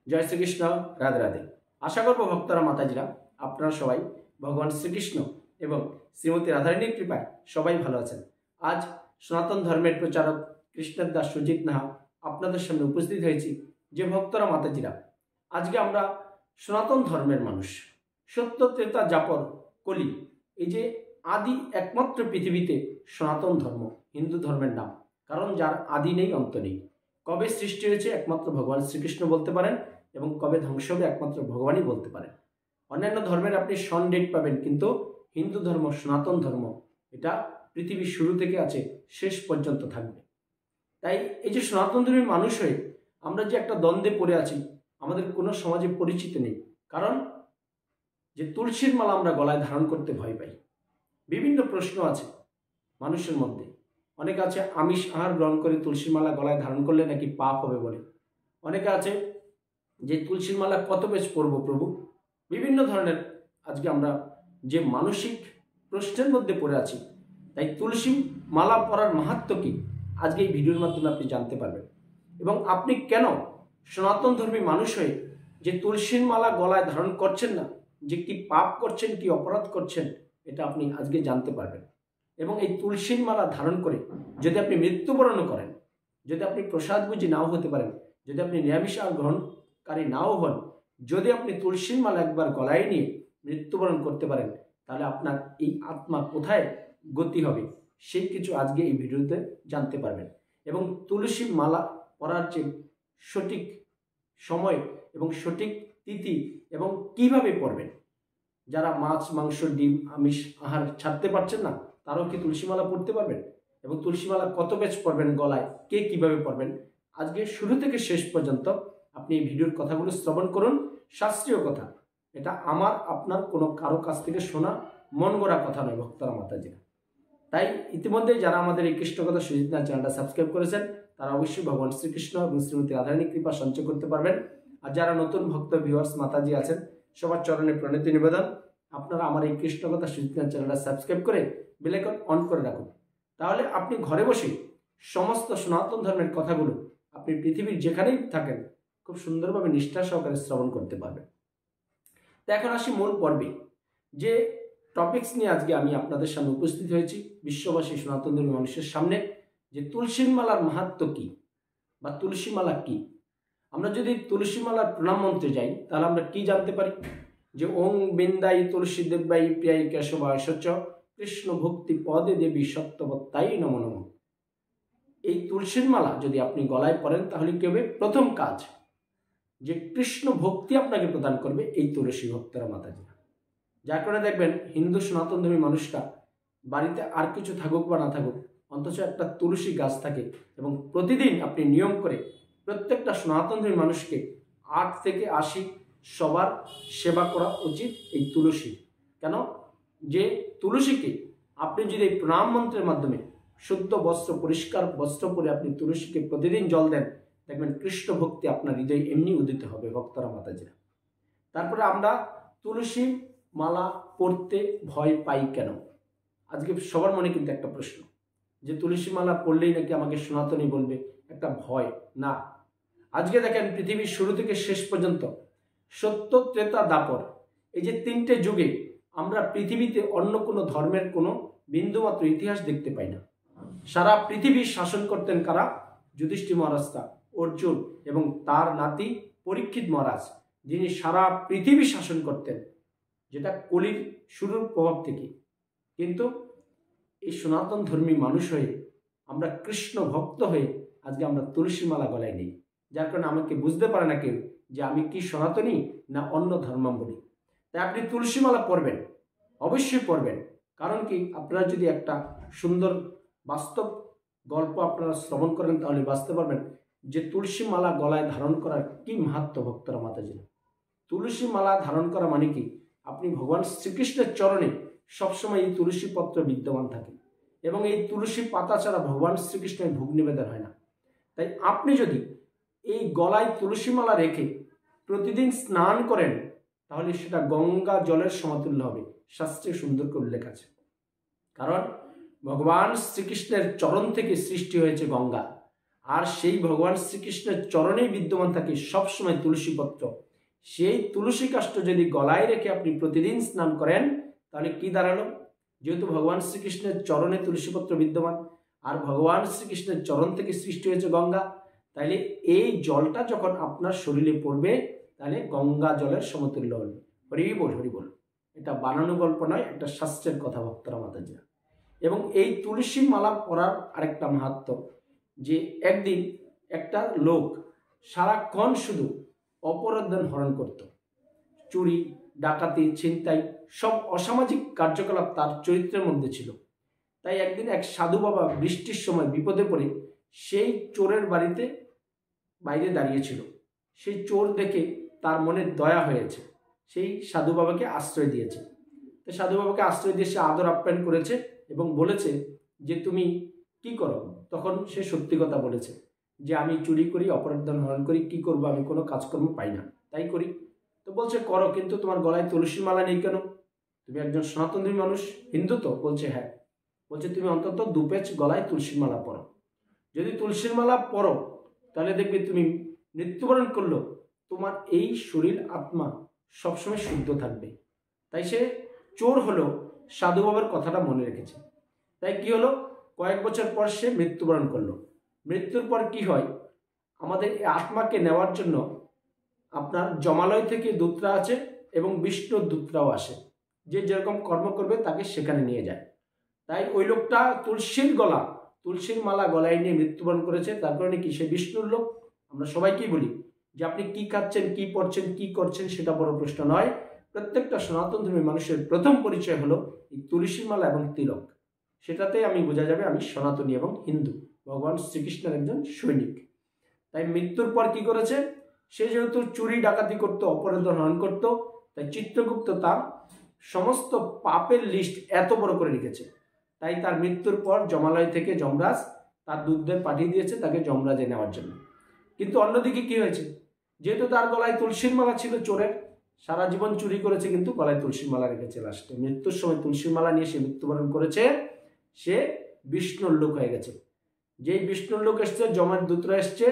জয় শ্রীকৃষ্ণ, রাধে রাধে। আশা করব ভক্তরা মাতাজিরা আপনারা সবাই ভগবান শ্রীকৃষ্ণ এবং শ্রীমতী রাধারানীর কৃপায় সবাই ভালো আছেন। আজ সনাতন ধর্মের প্রচারক কৃষ্ণের দাস সুজিত নাহা আপনাদের সামনে উপস্থিত হয়েছি। যে ভক্তরা মাতাজিরা, আজকে আমরা সনাতন ধর্মের মানুষ, সত্য ত্রেতা যাপর কলি, এই যে আদি একমাত্র পৃথিবীতে সনাতন ধর্ম হিন্দু ধর্মের নাম, কারণ যার আদি নেই অন্ত নেই। কবে সৃষ্টি হয়েছে একমাত্র ভগবান শ্রীকৃষ্ণ বলতে পারেন এবং কবে ধ্বংস হবে একমাত্র ভগবানই বলতে পারেন। অন্যান্য ধর্মের আপনি সন ডেট পাবেন, কিন্তু হিন্দু ধর্ম, সনাতন ধর্ম, এটা পৃথিবীর শুরু থেকে আছে, শেষ পর্যন্ত থাকবে। তাই এই যে সনাতন ধর্মের মানুষ হয়ে আমরা যে একটা দ্বন্দ্বে পড়ে আছি, আমাদের কোনো সমাজে পরিচিত নেই। কারণ যে তুলসীর মালা আমরা গলায় ধারণ করতে ভয় পাই। বিভিন্ন প্রশ্ন আছে মানুষের মধ্যে। অনেকে আছে আমিষ আহার গ্রহণ করে তুলসীর মালা গলায় ধারণ করলে নাকি পাপ হবে বলে। অনেকে আছে যে তুলসীর মালা কত বেশ পরবো প্রভু। বিভিন্ন ধরনের আজকে আমরা যে মানসিক প্রশ্নের মধ্যে পড়ে আছি। তাই তুলসী মালা পরার মাহাত্ম্য কি আজকে এই ভিডিওর মাধ্যমে আপনি জানতে পারবেন। এবং আপনি কেন সনাতন ধর্মী মানুষ হয়ে যে তুলসীর মালা গলায় ধারণ করছেন না, যে কি পাপ করছেন, কি অপরাধ করছেন, এটা আপনি আজকে জানতে পারবেন। এবং এই তুলসীর মালা ধারণ করে যদি আপনি মৃত্যুবরণ করেন, যদি আপনি প্রসাদ বুঝি নাও হতে পারেন, যদি আপনি নিরামিষ আহার গ্রহণকারী নাও হন, যদি আপনি তুলসীর মালা একবার গলায় নিয়ে মৃত্যুবরণ করতে পারেন, তাহলে আপনার এই আত্মা কোথায় গতি হবে সেই কিছু আজকে এই ভিডিওতে জানতে পারবেন। এবং তুলসী মালা পরার যে সঠিক সময় এবং সঠিক তিথি এবং কিভাবে পরবেন, যারা মাছ মাংস ডিম আমিষ আহার ছাড়তে পারছেন না, তারাও কি তুলসীমালা পড়তে পারবেন? এবং তুলসীমালা কত পেজ পড়বেন গলায়, কে কিভাবে পড়বেন, আজকে শুরু থেকে শেষ পর্যন্ত আপনি এই ভিডিওর কথাগুলো শ্রবণ করুন। শাস্ত্রীয় কথা, এটা আমার আপনার কোনো কারো কাছ থেকে শোনা মন গড়া কথা নয় ভক্তরা মাতাজিরা। তাই ইতিমধ্যে যারা আমাদের এই কৃষ্ণকথা সুজিত নাহা চ্যানেলটা সাবস্ক্রাইব করেছেন, তারা অবশ্যই ভগবান শ্রীকৃষ্ণ এবং শ্রীমতী রাধারানীর কৃপা সঞ্চয় করতে পারবেন। আর যারা নতুন ভক্ত ভিউয়ার্স মাতাজি আছেন, সবার চরণে প্রণতি নিবেদন, আপনারা আমার এই কৃষ্ণকথা সুজিত নাহা চ্যানেলটা সাবস্ক্রাইব করে বেল আইকন অন করে রাখুন। তাহলে আপনি ঘরে বসে সমস্ত সনাতন ধর্মের কথাগুলো আপনি পৃথিবীর যেখানেই থাকেন খুব সুন্দরভাবে নিষ্ঠা সহকারে শ্রবণ করতে পারবেন। তো এখন আসি মূল পর্বে। যে টপিকস নিয়ে আজকে আমি আপনাদের সামনে উপস্থিত হয়েছি, বিশ্ববাসী সনাতন ধর্মী মানুষের সামনে, যে তুলসীর মালার মাহাত্ম্য কি বা তুলসী মালা কি। আমরা যদি তুলসী মালার প্রণাম মন্ত্রে যাই, তাহলে আমরা কি জানতে পারি? যে ওং বিন্দাই তুলসী দেব্যাই প্রিয়াই কেশবায় সচ কৃষ্ণ ভক্তি পদে দেবী সত্যবত্তাই নমো নমঃ। এই তুলসীর মালা যদি আপনি গলায় পরেন, তাহলে কি হবে? প্রথম কাজ, যে কৃষ্ণ ভক্তি আপনাকে প্রদান করবে এই তুলসী ভক্তরা মাতাজিরা। যার কারণে দেখবেন হিন্দু সনাতন ধর্মী মানুষরা বাড়িতে আর কিছু থাকুক বা না থাকুক, অন্তত একটা তুলসী গাছ থাকে। এবং প্রতিদিন আপনি নিয়ম করে প্রত্যেকটা সনাতন ধর্মী মানুষকে 8 থেকে 80 সবার সেবা করা উচিত এই তুলসী। কেন? যে তুলসীকে আপনি যদি এই প্রণাম মন্ত্রের মাধ্যমে শুদ্ধ বস্ত্র, পরিষ্কার বস্ত্র পরে আপনি তুলসীকে প্রতিদিন জল দেন, দেখবেন কৃষ্ণ ভক্তি আপনার হৃদয়ে এমনি উদিত হবে ভক্তরা মাতাজিরা। তারপরে আমরা তুলসী মালা পড়তে ভয় পাই কেন? আজকে সবার মনে কিন্তু একটা প্রশ্ন, যে তুলসী মালা পড়লেই নাকি আমাকে সনাতনী বলবে, একটা ভয়। না, আজকে দেখেন পৃথিবীর শুরু থেকে শেষ পর্যন্ত সত্য ত্রেতা দাপর, এই যে 3টে যুগে আমরা পৃথিবীতে অন্য কোনো ধর্মের কোনো বিন্দুমাত্র ইতিহাস দেখতে পাই না। সারা পৃথিবীর শাসন করতেন কারা? যুধিষ্ঠির মহারাজটা, অর্জুন এবং তার নাতি পরীক্ষিত মহারাজ, যিনি সারা পৃথিবী শাসন করতেন, যেটা কলির শুরুর প্রভাব থেকে। কিন্তু এই সনাতন ধর্মী মানুষ হয়ে আমরা কৃষ্ণ ভক্ত হয়ে আজকে আমরা তুলসী মালা গলায় নেই। যার কারণে আমাকে বুঝতে পারে না কেউ যে আমি কি সনাতনী না অন্য ধর্মাবলী। তাই আপনি তুলসী মালা পরবেন, অবশ্যই পরবেন। কারণ কি, আপনারা যদি একটা সুন্দর বাস্তব গল্প আপনারা শ্রবণ করেন, তাহলে বাঁচতে পারবেন যে তুলসী মালা গলায় ধারণ করার কি মাহাত্ম্য ভক্তরা মাতাজিরা। তুলসী মালা ধারণ করা মানে কি, আপনি ভগবান শ্রীকৃষ্ণের চরণে সবসময় এই তুলসী পত্র বিদ্যমান থাকে এবং এই তুলসী পাতা ছাড়া ভগবান শ্রীকৃষ্ণের ভোগ নিবেদন হয় না। তাই আপনি যদি এই গলায় তুলসী মালা রেখে প্রতিদিন স্নান করেন, তাহলে সেটা গঙ্গা জলের সমতুল্য হবে। শাস্ত্রে সুন্দর করে উল্লেখ আছে। কারণ ভগবান শ্রীকৃষ্ণের চরণ থেকে সৃষ্টি হয়েছে গঙ্গা, আর সেই ভগবান শ্রীকৃষ্ণের চরণেই বিদ্যমান থাকে সবসময় তুলসী পত্র। সেই তুলসী কাষ্ঠ যদি গলায় রেখে আপনি প্রতিদিন স্নান করেন, তাহলে কি দাঁড়ালো? যেহেতু ভগবান শ্রীকৃষ্ণের চরণে তুলসীপত্র বিদ্যমান, আর ভগবান শ্রীকৃষ্ণের চরণ থেকে সৃষ্টি হয়েছে গঙ্গা, তাইলে এই জলটা যখন আপনার শরীরে পড়বে, তাহলে গঙ্গা জলের সমতুল্য হবে। হরি বল, হরি বল। এটা বানানো গল্প নয়, একটা শাস্ত্রের কথা ভক্তরা মাতাজিরা। এবং এই তুলসী মালা পরার আরেকটা মাহাত্ম্য, যে একদিন একটা লোক সারাক্ষণ শুধু অপরাধ হরণ করত, চুরি, ডাকাতি, ছিনতাই, সব অসামাজিক কার্যকলাপ তার চরিত্রের মধ্যে ছিল। তাই একদিন এক সাধু বাবা বৃষ্টির সময় বিপদে পড়ে সেই চোরের বাড়িতে বাইরে দাঁড়িয়েছিল। সেই চোর দেখে তার মনে দয়া হয়েছে, সেই সাধু বাবাকে আশ্রয় দিয়েছে। তো সাধু বাবাকে আশ্রয় দিয়ে সে আদর আপ্যায়ন করেছে এবং বলেছে যে তুমি কি করো? তখন সে সত্যি কথা বলেছে যে আমি চুরি করি, অপরাধ হরণ করি, কি করবো, আমি কোনো কাজকর্ম পাই না, তাই করি। তো বলছে করো, কিন্তু তোমার গলায় তুলসী মালা নেই কেন? তুমি একজন সনাতনী মানুষ, হিন্দু তো? বলছে হ্যাঁ। বলছে তুমি অন্তত 2 পেচ গলায় তুলসীর মালা পরো। যদি তুলসীর মালা পরো, তাহলে দেখবে তুমি মৃত্যুবরণ করলো, তোমার এই শরীর আত্মা সবসময় শুদ্ধ থাকবে। তাই সে চোর হলো, সাধু বাবার কথাটা মনে রেখেছে। তাই কি হলো, কয়েক বছর পর সে মৃত্যুবরণ করলো। মৃত্যুর পর কি হয়, আমাদের এই আত্মাকে নেওয়ার জন্য আপনার জমালয় থেকে দূতরা আছে এবং বিষ্ণুর দূতরাও আসে, যে যেরকম কর্ম করবে তাকে সেখানে নিয়ে যায়। তাই ওই লোকটা তুলসীর মালা গলায় নিয়ে মৃত্যুবরণ করেছে। তার কারণে কি, সে বিষ্ণুর লোক। আমরা সবাইকেই বলি যে আপনি কি খাচ্ছেন, কি পড়ছেন, কি করছেন, সেটা বড় প্রশ্ন নয়। প্রত্যেকটা সনাতন ধর্মী মানুষের প্রথম পরিচয় হলো এই তুলসীর মালা এবং তিলক। সেটাতে আমি বোঝা যাবে আমি সনাতনী এবং হিন্দু, ভগবান শ্রীকৃষ্ণের একজন সৈনিক। তাই মৃত্যুর পর কি করেছে, সে যেহেতু চুরি ডাকাতি করতো, অপরাধ হরণ করতো, তাই চিত্রগুপ্ত তার সমস্ত পাপের লিস্ট এত বড় করে রেখেছে। তাই তার মৃত্যুর পর জমালয় থেকে যমরাজ তার দূতদের পাঠিয়ে দিয়েছে তাকে যমরাজে নেওয়ার জন্য। কিন্তু অন্যদিকে কি হয়েছে, যেহেতু তার গলায় তুলসীর মালা ছিল, চোরের সারা জীবন চুরি করেছে কিন্তু গলায় তুলসীর মালা রেখেছে, লাস্টে মৃত্যুর সময় তুলসীর মালা নিয়ে সে মৃত্যুবরণ করেছে। সে বিষ্ণুর লোক হয়ে গেছে। যেই বিষ্ণুর লোক এসছে, যমের দূতরা এসছে,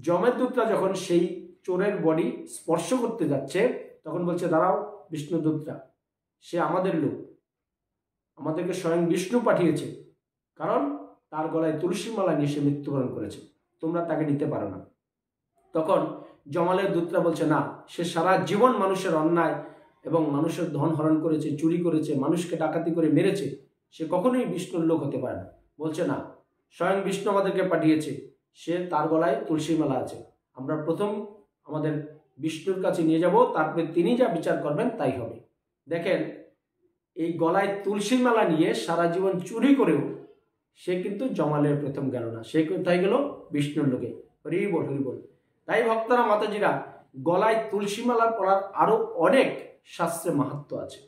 যমের দূতরা যখন সেই চোরের বডি স্পর্শ করতে যাচ্ছে, তখন বলছে দাঁড়াও বিষ্ণু দূতরা, সে আমাদের লোক, আমাদেরকে স্বয়ং বিষ্ণু পাঠিয়েছে, কারণ তার গলায় তুলসী মালা নিয়ে সে মৃত্যুবরণ করেছে, তোমরা তাকে নিতে পারো না। তখন জমালের দূতরা বলছে না, সে সারা জীবন মানুষের অন্যায় এবং মানুষের ধন হরণ করেছে, চুরি করেছে, মানুষকে ডাকাতি করে মেরেছে, সে কখনোই বিষ্ণুর লোক হতে পারে না। বলছে না, স্বয়ং বিষ্ণু আমাদেরকে পাঠিয়েছে, সে তার গলায় তুলসী মালা আছে, আমরা প্রথম আমাদের বিষ্ণুর কাছে নিয়ে যাব, তারপরে তিনি যা বিচার করবেন তাই হবে। দেখেন, এই গলায় তুলসী মালা নিয়ে সারা জীবন চুরি করেও সে কিন্তু জমালের প্রথম গেল না, সে কোথায় গেল? বিষ্ণুর লোকে। হরি বল, হরি বল। তাই ভক্তরা মাতাজিরা, গলায় তুলসী মালা পরার আরো অনেক শাস্ত্রে মাহাত্ম্য আছে।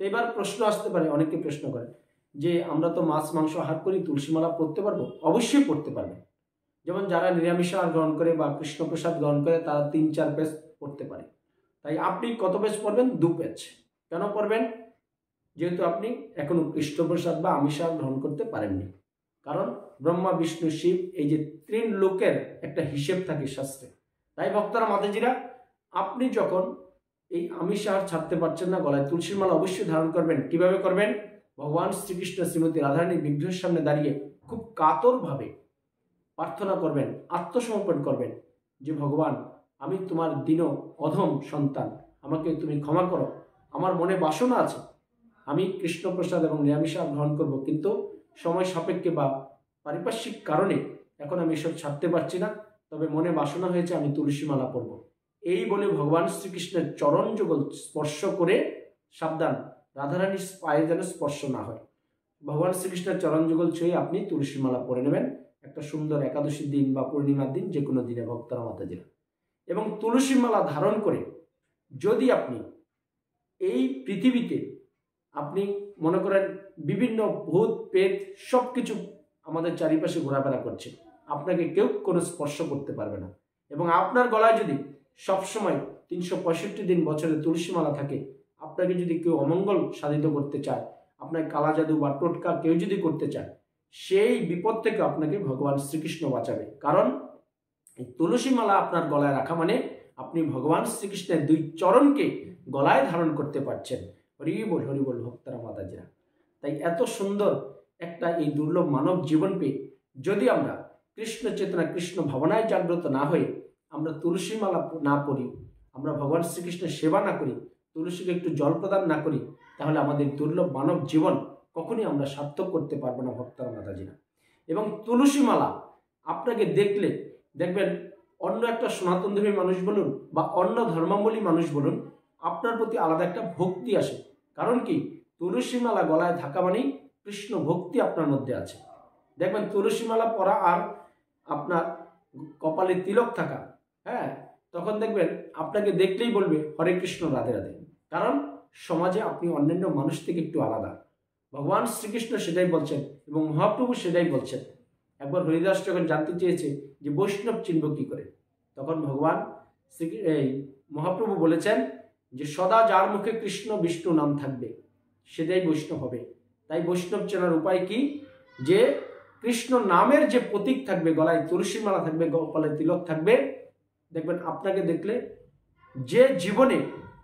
এবার প্রশ্ন আসতে পারে, অনেকে প্রশ্ন করে যে আমরা তো মাছ মাংস আহার করি, তুলসী মালা পড়তে পারবো? অবশ্যই পড়তে পারবে। যেমন যারা নিরামিষ আহার গ্রহণ করে বা কৃষ্ণপ্রসাদ গ্রহণ করে, তারা 3-4 পেজ পড়তে পারে। তাই আপনি কত পেজ পড়বেন? 2 পেজ। কেন পড়বেন? যেহেতু আপনি এখনো কৃষ্ণপ্রসাদ বা আমিষ আহার গ্রহণ করতে পারেননি। কারণ ব্রহ্মা, বিষ্ণু, শিব, এই যে 3 লোকের একটা হিসেব থাকে শাস্ত্রে। তাই ভক্তরা মাতাজিরা, আপনি যখন এই আমিষ আহার ছাড়তে পারছেন না, গলায় তুলসীর মালা অবশ্যই ধারণ করবেন। কিভাবে করবেন? ভগবান শ্রীকৃষ্ণ শ্রীমতী রাধারানীর বিগ্রহের সামনে দাঁড়িয়ে খুব কাতরভাবে প্রার্থনা করবেন, আত্মসমর্পণ করবেন যে ভগবান, আমি তোমার দীন অধম সন্তান, আমাকে তুমি ক্ষমা করো, আমার মনে বাসনা আছে, আমি কৃষ্ণপ্রসাদ এবং নিরামিষ আহার গ্রহণ করব, কিন্তু সময় সাপেক্ষে বা পারিপার্শ্বিক কারণে এখন আমি এসব ছাড়তে পারছি না, তবে মনে বাসনা হয়েছে আমি তুলসী মালা পরব। এই বলে ভগবান শ্রীকৃষ্ণের চরণ যুগল স্পর্শ করে, সাবধান রাধারানীর পায়ে যেন স্পর্শ না হয়, ভগবান শ্রীকৃষ্ণের চরণ যুগল ছুঁয়ে আপনি তুলসী মালা পরে নেবেন একটা সুন্দর একাদশীর দিন বা পূর্ণিমার দিন, যে কোনো দিনে ভক্তরা মাতাজিরা। এবং তুলসী মালা ধারণ করে যদি আপনি এই পৃথিবীতে আপনি মনে করেন বিভিন্ন ভূত প্রেত সব কিছু আমাদের চারিপাশে ঘোরাফেরা করছে, আপনাকে কেউ কোনো স্পর্শ করতে পারবে না। এবং আপনার গলায় যদি সবসময় 365 দিন বছরে তুলসী মালা থাকে, আপনাকে যদি কেউ অমঙ্গল সাধিত করতে চায়, আপনার কালা জাদু বা টোটকা কেউ যদি করতে চায়, সেই বিপদ থেকে আপনাকে ভগবান শ্রীকৃষ্ণ বাঁচাবে। কারণ এই তুলসী মালা আপনার গলায় রাখা মানে আপনি ভগবান শ্রীকৃষ্ণের 2 চরণকে গলায় ধারণ করতে পারছেন। হরি বল ভক্তরা মাতাজিরা। তাই এত সুন্দর একটা এই দুর্লভ মানব জীবন পেয়ে যদি আমরা কৃষ্ণ চেতনা কৃষ্ণ ভাবনায় জাগ্রত না হয়ে আমরা তুলসী মালা না পড়ি, আমরা ভগবান শ্রীকৃষ্ণের সেবা না করি, তুলসীকে একটু জল প্রদান না করি, তাহলে আমাদের দুর্লভ মানব জীবন কখনই আমরা সার্থক করতে পারবো না ভক্তরা মাতাজিরা। এবং তুলসী মালা আপনাকে দেখলে দেখবেন অন্য একটা সনাতনধর্মী মানুষ বলুন বা অন্য ধর্মাবলী মানুষ বলুন, আপনার প্রতি আলাদা একটা ভক্তি আসে। কারণ কি, তুলসী মালা গলায় থাকা মানেই কৃষ্ণ ভক্তি আপনার মধ্যে আছে। দেখবেন তুলসী মালা পরা আর আপনার কপালে তিলক থাকা, তখন দেখবেন আপনাকে দেখলেই বলবে হরে কৃষ্ণ রাধে রাধে। কারণ সমাজে আপনি অন্যান্য মানুষ থেকে একটু আলাদা। ভগবান শ্রীকৃষ্ণ সেটাই বলছেন এবং মহাপ্রভু সেটাই বলছেন। একবার হরিদাস যখন জানতে চেয়েছে যে বৈষ্ণব চিনব কি করে, তখন ভগবান মহাপ্রভু বলেছেন যে সদা যার মুখে কৃষ্ণ বিষ্ণু নাম থাকবে সেটাই বৈষ্ণব হবে। তাই বৈষ্ণব চেনার উপায় কি, যে কৃষ্ণ নামের যে প্রতীক থাকবে, গলায় তুলসী মালা থাকবে, কপালে তিলক থাকবে, দেখবেন আপনাকে দেখলে যে জীবনে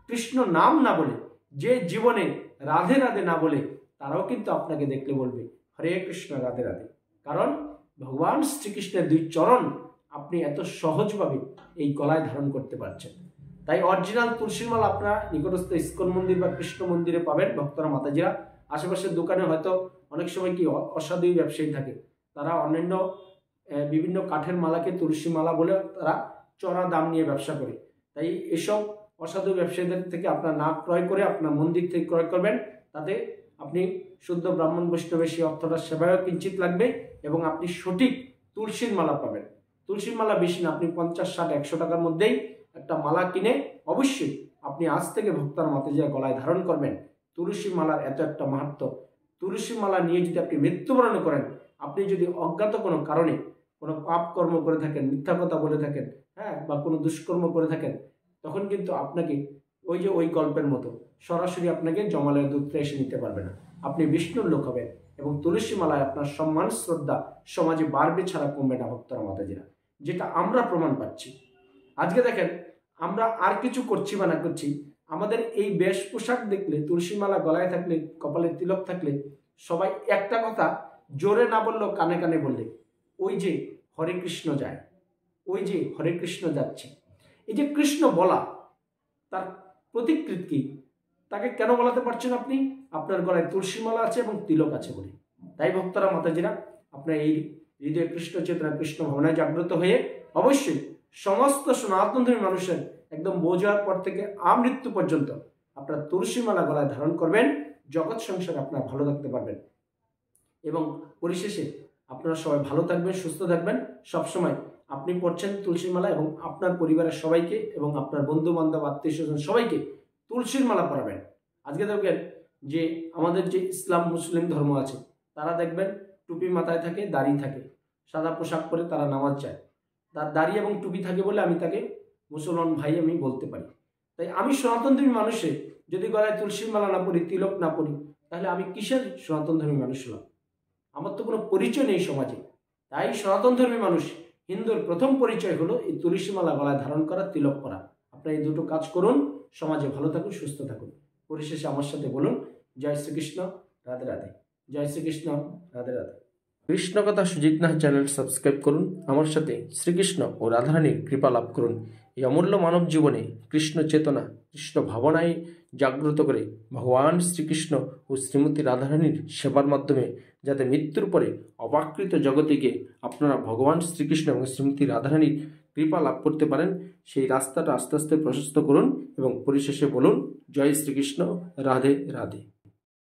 কৃষ্ণ নাম না বলে, যে জীবনে রাধে রাধে না বলে, তারাও কিন্তু আপনাকে দেখলে বলবে হরে কৃষ্ণ রাধে রাধে। কারণ ভগবান শ্রীকৃষ্ণের 2 চরণ আপনি এত সহজভাবে এই গলায় ধারণ করতে পারছেন। তাই অরিজিনাল তুলসীর মালা আপনারা নিকটস্থ ইস্কন মন্দির বা কৃষ্ণ মন্দিরে পাবেন ভক্তরা মাতাজিরা। আশেপাশের দোকানে হয়তো অনেক সময় কি অসাধু ব্যবসায়ী থাকে, তারা অন্যান্য বিভিন্ন কাঠের মালাকে তুলসী মালা বলে তারা চড়া দাম নিয়ে ব্যবসা করে। তাই এসব অসাধু ব্যবসায়ীদের থেকে আপনার না ক্রয় করে আপনার মন্দির থেকে ক্রয় করবেন, তাতে আপনি শুদ্ধ ব্রাহ্মণ বৈষ্ণবের সেই অর্থটা সেবায়ও কিঞ্চিত লাগবে এবং আপনি সঠিক তুলসীর মালা পাবেন। তুলসীর মালা বেশি না, আপনি 50, 60, 100 টাকার মধ্যেই একটা মালা কিনে অবশ্যই আপনি আজ থেকে ভক্তরা মাতাজিরা গলায় ধারণ করবেন। তুলসী মালার এত একটা মাহাত্ম্য। তুলসী মালা নিয়ে যদি আপনি মৃত্যুবরণ করেন, আপনি যদি অজ্ঞাত কোনো কারণে কোনো পাপ কর্ম করে থাকেন, মিথ্যা কথা বলে থাকেন, বা কোনো দুষ্কর্ম করে থাকেন, তখন কিন্তু আপনাকে ওই গল্পের মতো সরাসরি আপনাকে জমালয়ের দূতরা এসে নিতে পারবে না। আপনি বিষ্ণুর লোক হবেন এবং তুলসী মালায় আপনার সম্মান শ্রদ্ধা সমাজে বাড়বে ছাড়া কমবে না ভক্তরা মাতাজিরা, যেটা আমরা প্রমাণ পাচ্ছি। আজকে দেখেন আমরা আর কিছু করছি বা না করছি, আমাদের এই বেশ পোশাক দেখলে, তুলসী মালা গলায় থাকলে, কপালে তিলক থাকলে, সবাই একটা কথা জোরে না বললেও কানে কানে বললে ওই যে হরে কৃষ্ণ যায়, ওই যে হরে কৃষ্ণ যাচ্ছে। এই যে কৃষ্ণ বলা, তার প্রতিকৃত কি, তাকে কেন বলাতে পারছেন আপনি? আপনার গলায় তুলসী মালা আছে এবং তিলক আছে বলে। তাই ভক্তরা মাতাজিরা, আপনার এই হৃদয়ে কৃষ্ণ চেতনা কৃষ্ণ ভাবনায় জাগ্রত হয়ে অবশ্যই সমস্ত সনাতনধর্মী মানুষের একদম বোঝার পর থেকে আমৃত্যু পর্যন্ত আপনার তুলসী মালা গলায় ধারণ করবেন। জগৎ সংসারে আপনারা ভালো থাকতে পারবেন এবং পরিশেষে আপনারা সবাই ভালো থাকবেন, সুস্থ থাকবেন। সবসময় আপনি পড়ছেন তুলসীর মালা এবং আপনার পরিবারের সবাইকে এবং আপনার বন্ধু বান্ধব আত্মীয় স্বজন সবাইকে তুলসীর মালা পরাবেন। আজকে দেখবেন যে আমাদের যে ইসলাম মুসলিম ধর্ম আছে, তারা দেখবেন টুপি মাথায় থাকে, দাড়ি থাকে, সাদা পোশাক পরে তারা নামাজ যায়। তার দাড়ি এবং টুপি থাকে বলে আমি তাকে মুসলমান ভাই আমি বলতে পারি। তাই আমি সনাতনধর্মী মানুষে যদি গলায় তুলসীর মালা না পড়ি, তিলক না পড়ি, তাহলে আমি কিসের সনাতনধর্মী মানুষ হলাম? আমার তো কোনো পরিচয় নেই সমাজে। তাই সনাতনধর্মী মানুষ হিন্দুর প্রথম পরিচয় হলো এই তুলসী মালা গলায় ধারণ করা, তিলক করা। আপনারা এই দুটো কাজ করুন, সমাজে ভালো থাকুন, সুস্থ থাকুন। পরিশেষে আমার সাথে বলুন জয় শ্রীকৃষ্ণ রাধে রাধে, জয় শ্রীকৃষ্ণ রাধে রাধে। কৃষ্ণ কথা সুজিত নাথ চ্যানেল সাবস্ক্রাইব করুন, আমার সাথে শ্রীকৃষ্ণ ও রাধারানীর কৃপা লাভ করুন। এই অমূল্য মানব জীবনে কৃষ্ণ চেতনা কৃষ্ণ ভাবনায় জাগ্রত করে ভগবান শ্রীকৃষ্ণ ও শ্রীমতী রাধারানীর সেবার মাধ্যমে যাতে মৃত্যুর পরে অপাকৃত জগতিকে আপনারা ভগবান শ্রীকৃষ্ণ এবং শ্রীমতী রাধারানীর কৃপা লাভ করতে পারেন, সেই রাস্তাটা আস্তে আস্তে প্রশস্ত করুন এবং পরিশেষে বলুন জয় শ্রীকৃষ্ণ রাধে রাধে।